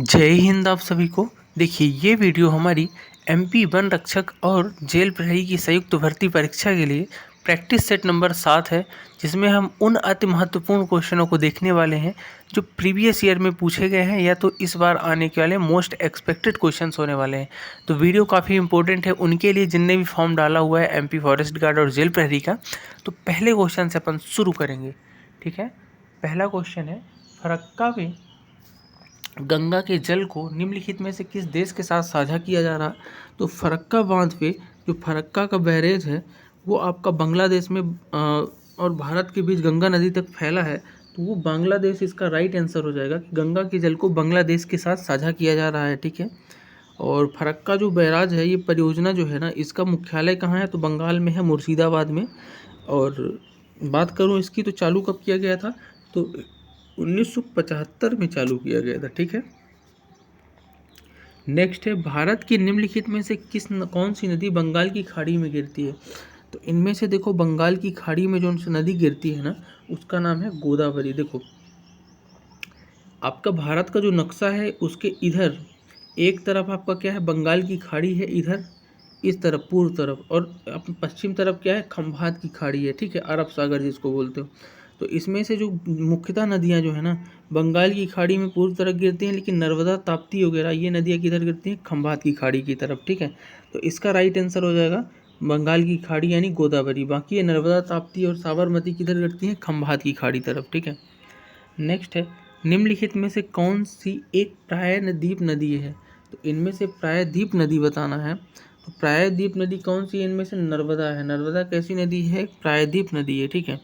जय हिंद आप सभी को। देखिए ये वीडियो हमारी एमपी वन रक्षक और जेल प्रहरी की संयुक्त भर्ती परीक्षा के लिए प्रैक्टिस सेट नंबर 7 है, जिसमें हम उन अति महत्वपूर्ण क्वेश्चनों को देखने वाले हैं जो प्रीवियस ईयर में पूछे गए हैं या तो इस बार आने के वाले मोस्ट एक्सपेक्टेड क्वेश्चंस होने वाले हैं। तो वीडियो काफ़ी इंपॉर्टेंट है उनके लिए जिनने भी फॉर्म डाला हुआ है एमपी फॉरेस्ट गार्ड और जेल प्रहरी का। तो पहले क्वेश्चन से अपन शुरू करेंगे। ठीक है, पहला क्वेश्चन है, फरक्का में गंगा के जल को निम्नलिखित में से किस देश के साथ साझा किया जा रहा। तो फरक्का बांध पे जो फरक्का का बैरेज है वो आपका बांग्लादेश में और भारत के बीच गंगा नदी तक फैला है, तो वो बांग्लादेश इसका राइट आंसर हो जाएगा कि गंगा के जल को बांग्लादेश के साथ साझा किया जा रहा है। ठीक है, और फरक्का जो बैराज है, ये परियोजना जो है ना, इसका मुख्यालय कहाँ है, तो बंगाल में है, मुर्शिदाबाद में। और बात करूँ इसकी तो चालू कब किया गया था, तो 1975 में चालू किया गया था। ठीक है, नेक्स्ट है, भारत की निम्नलिखित में से कौन सी नदी बंगाल की खाड़ी में गिरती है। तो इनमें से देखो, बंगाल की खाड़ी में जो नदी गिरती है ना, उसका नाम है गोदावरी। देखो आपका भारत का जो नक्शा है उसके इधर एक तरफ आपका क्या है, बंगाल की खाड़ी है, इधर इस तरफ पूर्व तरफ, और पश्चिम तरफ क्या है, खंभात की खाड़ी है। ठीक है, अरब सागर जिसको बोलते हो। तो इसमें से जो मुख्यतः नदियां जो है ना, बंगाल की खाड़ी में पूर्व तरफ गिरती हैं, लेकिन नर्मदा, ताप्ती वगैरह ये नदियां किधर गिरती हैं, खंभात की खाड़ी की तरफ। ठीक है, तो इसका राइट आंसर हो जाएगा बंगाल की खाड़ी यानी गोदावरी। बाकी ये नर्मदा, ताप्ती और साबरमती किधर गिरती हैं, खंभात की खाड़ी तरफ। ठीक है, नेक्स्ट है, निम्नलिखित में से कौन सी एक प्रायद्वीप नदी है। तो इनमें से प्रायद्वीप नदी बताना है। तो प्रायद्वीप नदी कौन सी है, इनमें से नर्मदा है। नर्मदा कैसी नदी है, प्रायद्वीप नदी है। ठीक है,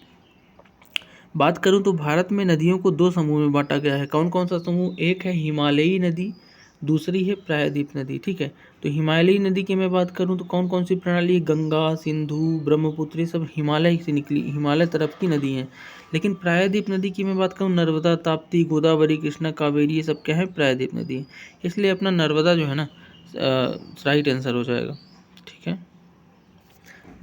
बात करूं तो भारत में नदियों को दो समूह में बांटा गया है। कौन कौन सा समूह, एक है हिमालयी नदी, दूसरी है प्रायद्वीप नदी। ठीक है, तो हिमालयी नदी की मैं बात करूं तो कौन कौन सी प्रणाली, गंगा, सिंधु, ब्रह्मपुत्र, ये सब हिमालय से निकली, हिमालय तरफ की नदी हैं। लेकिन प्रायद्वीप नदी की मैं बात करूं, नर्मदा, ताप्ती, गोदावरी, कृष्णा, कावेरी, ये सब क्या है, प्रायद्वीप नदी है। इसलिए अपना नर्मदा जो है ना राइट आंसर हो जाएगा। ठीक है,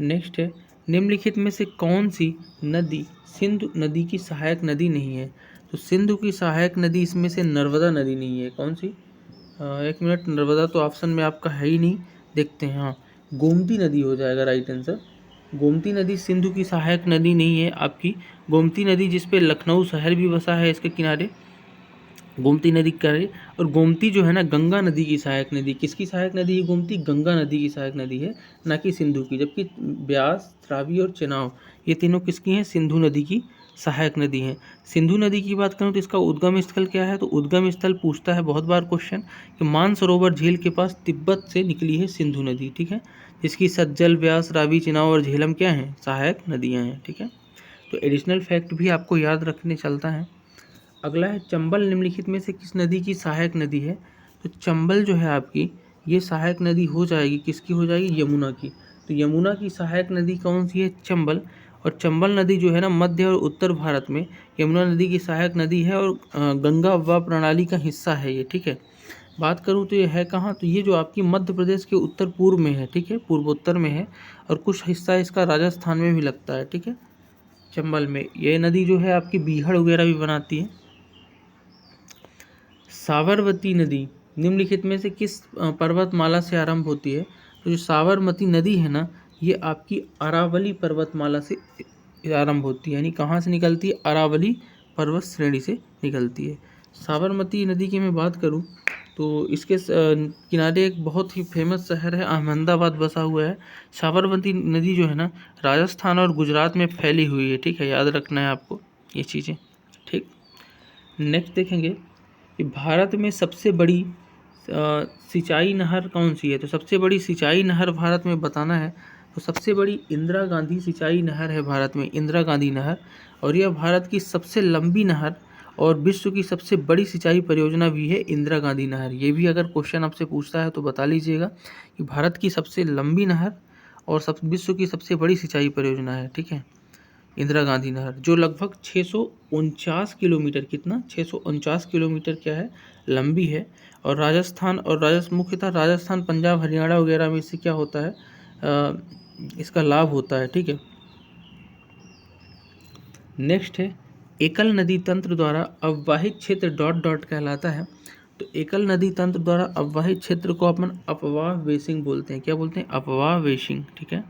नेक्स्ट है, निम्नलिखित में से कौन सी नदी सिंधु नदी की सहायक नदी नहीं है। तो सिंधु की सहायक नदी इसमें से नर्मदा नदी नहीं है। कौन सी, एक मिनट, नर्मदा तो ऑप्शन में आपका है ही नहीं, देखते हैं। हाँ, गोमती नदी हो जाएगा राइट आंसर। गोमती नदी सिंधु की सहायक नदी नहीं है आपकी। गोमती नदी जिसपे लखनऊ शहर भी बसा है इसके किनारे, गोमती नदी का है। और गोमती जो है ना, गंगा नदी की सहायक नदी। किसकी सहायक नदी है गोमती, गंगा नदी की सहायक नदी है, ना कि सिंधु की। जबकि ब्यास, रावी और चेनाब ये तीनों किसकी हैं, सिंधु नदी की सहायक नदी हैं। सिंधु नदी की बात करूँ तो इसका उद्गम स्थल क्या है, तो उद्गम स्थल पूछता है बहुत बार क्वेश्चन कि मानसरोवर झील के पास तिब्बत से निकली है सिंधु नदी। ठीक है, जिसकी सज्जल, ब्यास, रावी, चेनाब और झेलम क्या हैं, सहायक नदियाँ हैं। ठीक है, तो एडिशनल फैक्ट भी आपको याद रखने चलता है। अगला है, चंबल निम्नलिखित में से किस नदी की सहायक नदी है। तो चंबल जो है आपकी, ये सहायक नदी हो जाएगी, किसकी हो जाएगी, यमुना की। तो यमुना की सहायक नदी कौन सी है, चंबल। और चंबल नदी जो है ना, मध्य और उत्तर भारत में यमुना नदी की सहायक नदी है और गंगा अववाह प्रणाली का हिस्सा है ये। ठीक है, बात करूँ तो ये है कहाँ, तो ये जो आपकी मध्य प्रदेश के उत्तर पूर्व में है। ठीक है, पूर्वोत्तर में है, और कुछ हिस्सा इसका राजस्थान में भी लगता है। ठीक है, चंबल में ये नदी जो है आपकी बीहड़ वगैरह भी बनाती है। साबरमती नदी निम्नलिखित में से किस पर्वतमाला से आरंभ होती है। तो जो साबरमती नदी है ना, ये आपकी अरावली पर्वतमाला से आरंभ होती है, यानी कहाँ से निकलती है, अरावली पर्वत श्रेणी से निकलती है। साबरमती नदी की मैं बात करूँ तो इसके किनारे एक बहुत ही फेमस शहर है, अहमदाबाद बसा हुआ है। साबरमती नदी जो है ना, राजस्थान और गुजरात में फैली हुई है। ठीक है, याद रखना है आपको ये चीज़ें। ठीक, नेक्स्ट देखेंगे कि भारत में सबसे बड़ी सिंचाई नहर कौन सी है। तो सबसे बड़ी सिंचाई नहर भारत में बताना है, तो सबसे बड़ी इंदिरा गांधी सिंचाई नहर है भारत में, इंदिरा गांधी नहर। और यह भारत की सबसे लंबी नहर और विश्व की सबसे बड़ी सिंचाई परियोजना भी है इंदिरा गांधी नहर। ये भी अगर क्वेश्चन आपसे पूछता है तो बता लीजिएगा कि भारत की सबसे लंबी नहर और विश्व की सबसे बड़ी सिंचाई परियोजना है। ठीक है, इंदिरा गांधी नहर, जो लगभग 649 किलोमीटर, कितना, 649 किलोमीटर क्या है, लंबी है। और राजस्थान और मुख्यतः राजस्थान, पंजाब, हरियाणा वगैरह में इससे क्या होता है, इसका लाभ होता है। ठीक है, नेक्स्ट है, एकल नदी तंत्र द्वारा अववाहित क्षेत्र डॉट डॉट कहलाता है। तो एकल नदी तंत्र द्वारा अववाहित क्षेत्र को अपन अपवाह बेसिन बोलते हैं। क्या बोलते हैं? अपवाह बेसिन। ठीक है,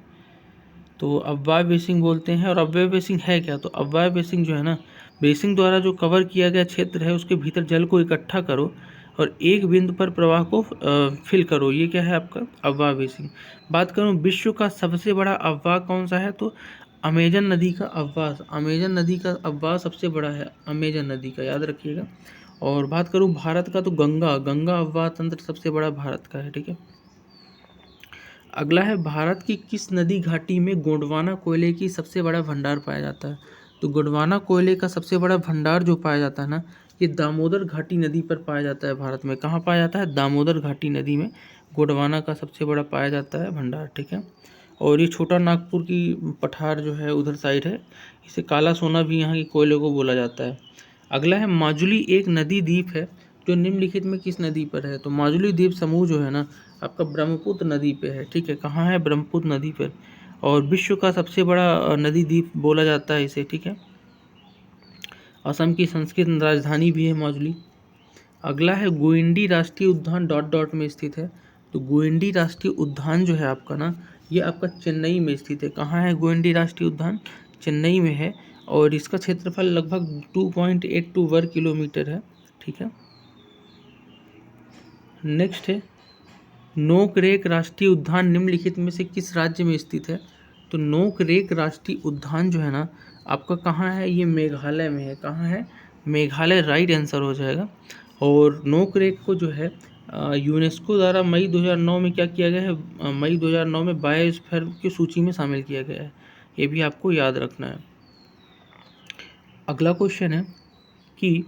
तो अपवाह बेसिन बोलते हैं। और अपवाह बेसिन है क्या? तो अपवाह बेसिन जो है ना, बेसिन द्वारा जो कवर किया गया क्षेत्र है उसके भीतर जल को इकट्ठा करो और एक बिंदु पर प्रवाह को फिल करो, ये क्या है आपका अपवाह बेसिन। बात करूँ विश्व का सबसे बड़ा अपवाह कौन सा है, तो अमेजन नदी का अपवाह, अमेजन नदी का अपवाह सबसे बड़ा है, अमेजन नदी का, याद रखिएगा। और बात करूँ भारत का, तो गंगा अपवाह तंत्र सबसे बड़ा भारत का है। ठीक है, अगला है भारत की किस नदी घाटी में गोंडवाना कोयले की सबसे बड़ा भंडार पाया जाता है। तो गोंडवाना कोयले का सबसे बड़ा भंडार जो पाया जाता है ना, ये दामोदर घाटी नदी पर पाया जाता है भारत में। कहाँ पाया जाता है? दामोदर घाटी नदी में गोंडवाना का सबसे बड़ा पाया जाता है भंडार। ठीक है, और ये छोटा नागपुर की पठार जो है उधर साइड है, इसे काला सोना भी यहाँ की कोयले को बोला जाता है। अगला है माजुली एक नदी द्वीप है जो निम्नलिखित में किस नदी पर है। तो माजुली द्वीप समूह जो है ना आपका ब्रह्मपुत्र नदी पे है। ठीक है, कहाँ है? ब्रह्मपुत्र नदी पर। और विश्व का सबसे बड़ा नदी द्वीप बोला जाता है इसे। ठीक है, असम की संस्कृत राजधानी भी है माजुली। अगला है गोइंडी राष्ट्रीय उद्यान ... में स्थित है। तो गोइंडी राष्ट्रीय उद्यान जो है आपका ना, ये आपका चेन्नई में स्थित है। कहाँ है गोइंडी राष्ट्रीय उद्यान? चेन्नई में है। और इसका क्षेत्रफल लगभग 2.82 वर्ग किलोमीटर है। ठीक है, नेक्स्ट है नोकरेक राष्ट्रीय उद्यान निम्नलिखित में से किस राज्य में स्थित है। तो नोकरेक राष्ट्रीय उद्यान जो है ना आपका कहाँ है? ये मेघालय में है। कहाँ है? मेघालय राइट आंसर हो जाएगा। और नोकरेक को जो है यूनेस्को द्वारा मई 2009 में क्या किया गया है? मई 2009 में बायोस्फीयर की सूची में शामिल किया गया है, ये भी आपको याद रखना है। अगला क्वेश्चन है कि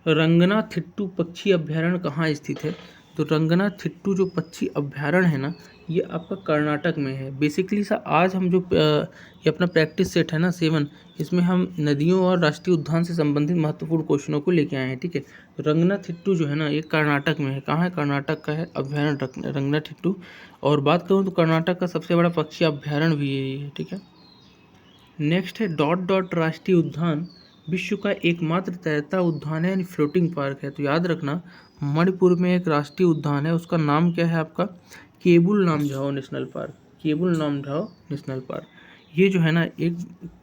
रंगनाथिट्टू पक्षी अभ्यारण्य कहाँ स्थित है। तो रंगनाथिट्टू जो पक्षी अभ्यारण्य है ना, ये आपका कर्नाटक में है। बेसिकली सा आज हम जो ये अपना प्रैक्टिस सेट है ना 7, इसमें हम नदियों और राष्ट्रीय उद्यान से संबंधित महत्वपूर्ण क्वेश्चनों को लेके आए हैं। ठीक है, तो रंगनाथिट्टू जो है ना ये कर्नाटक में है। कहाँ है? कर्नाटक का है अभ्यारण्य रंगनाथिट्टू। और बात करूँ तो कर्नाटक का सबसे बड़ा पक्षी अभ्यारण्य भी यही है। ठीक है, नेक्स्ट है ... राष्ट्रीय उद्यान विश्व का एकमात्र तैरता उद्यान है, यानी फ्लोटिंग पार्क है। तो याद रखना मणिपुर में एक राष्ट्रीय उद्यान है, उसका नाम क्या है आपका? Keibul Lamjao National Park. Keibul Lamjao National Park, ये जो है ना एक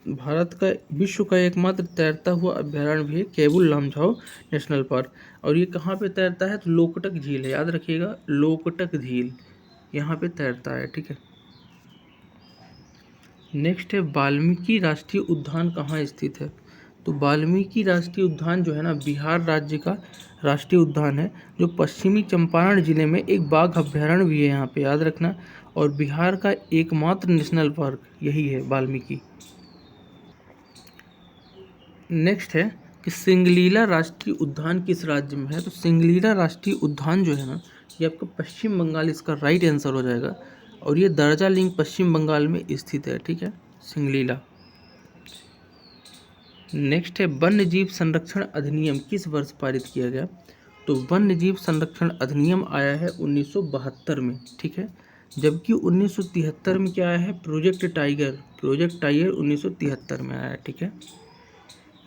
भारत का विश्व का एकमात्र तैरता हुआ अभ्यारण्य भी है, केबुल लामझाओ नेशनल पार्क। और ये कहाँ पे तैरता है? तो लोकटक झील है, याद रखिएगा लोकटक झील यहाँ पे तैरता है। ठीक है, नेक्स्ट है वाल्मीकि राष्ट्रीय उद्यान कहाँ स्थित है। तो वाल्मीकि राष्ट्रीय उद्यान जो है ना बिहार राज्य का राष्ट्रीय उद्यान है, जो पश्चिमी चंपारण जिले में एक बाघ अभ्यारण्य भी है यहाँ पे, याद रखना। और बिहार का एकमात्र नेशनल पार्क यही है वाल्मीकि। नेक्स्ट है कि सिंगलीला राष्ट्रीय उद्यान किस राज्य में है। तो सिंगलीला राष्ट्रीय उद्यान जो है ना ये आपका पश्चिम बंगाल इसका राइट आंसर हो जाएगा। और ये दार्जिलिंग पश्चिम बंगाल में स्थित है। ठीक है, सिंगलीला। नेक्स्ट है वन्य जीव संरक्षण अधिनियम किस वर्ष पारित किया गया। तो वन्य जीव संरक्षण अधिनियम आया है 1972 में। ठीक है, जबकि 1973 में क्या आया है? प्रोजेक्ट टाइगर 1973 में आया है। ठीक है,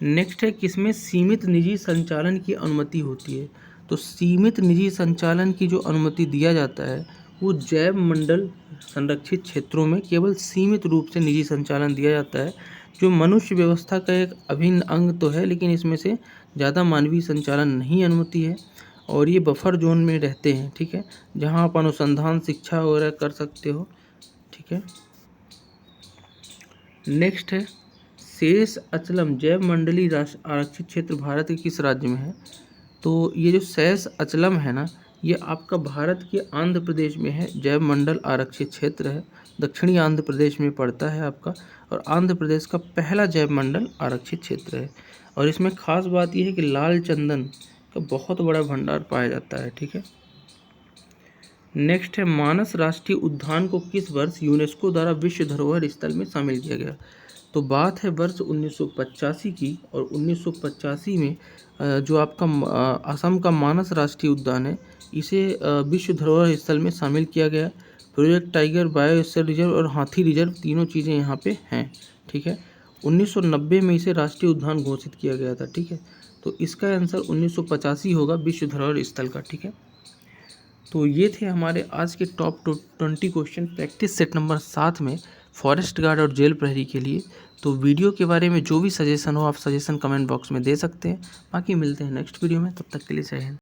नेक्स्ट है किसमें सीमित निजी संचालन की अनुमति होती है। तो सीमित निजी संचालन की जो अनुमति दिया जाता है वो जैव मंडल संरक्षित क्षेत्रों में केवल सीमित रूप से निजी संचालन दिया जाता है, जो मनुष्य व्यवस्था का एक अभिन्न अंग तो है, लेकिन इसमें से ज़्यादा मानवीय संचालन नहीं अनुमति है। और ये बफर जोन में रहते हैं। ठीक है, जहाँ आप अनुसंधान शिक्षा वगैरह कर सकते हो। ठीक है, नेक्स्ट है शेष अचलम जैव मंडली आरक्षित क्षेत्र भारत के किस राज्य में है। तो ये जो शेष अचलम है ना ये आपका भारत के आंध्र प्रदेश में है, जैव मंडल आरक्षित क्षेत्र है, दक्षिणी आंध्र प्रदेश में पड़ता है आपका। और आंध्र प्रदेश का पहला जैव मंडल आरक्षित क्षेत्र है। और इसमें खास बात यह है कि लाल चंदन का बहुत बड़ा भंडार पाया जाता है। ठीक है, नेक्स्ट है मानस राष्ट्रीय उद्यान को किस वर्ष यूनेस्को द्वारा विश्व धरोहर स्थल में शामिल किया गया। तो बात है वर्ष 1985 की। और 1985 में जो आपका असम का मानस राष्ट्रीय उद्यान है इसे विश्व धरोहर स्थल में शामिल किया गया। प्रोजेक्ट टाइगर, बायोस्फीयर रिजर्व और हाथी रिजर्व तीनों चीज़ें यहाँ पे हैं। ठीक है, 1990 में इसे राष्ट्रीय उद्यान घोषित किया गया था। ठीक है, तो इसका आंसर 1985 होगा विश्व धरोहर स्थल का। ठीक है, तो ये थे हमारे आज के top 20 question practice set number 7 में फॉरेस्ट गार्ड और जेल प्रहरी के लिए। तो वीडियो के बारे में जो भी सजेशन हो आप सजेशन कमेंट बॉक्स में दे सकते हैं। बाकी मिलते हैं नेक्स्ट वीडियो में, तब तक के लिए जय हिंद।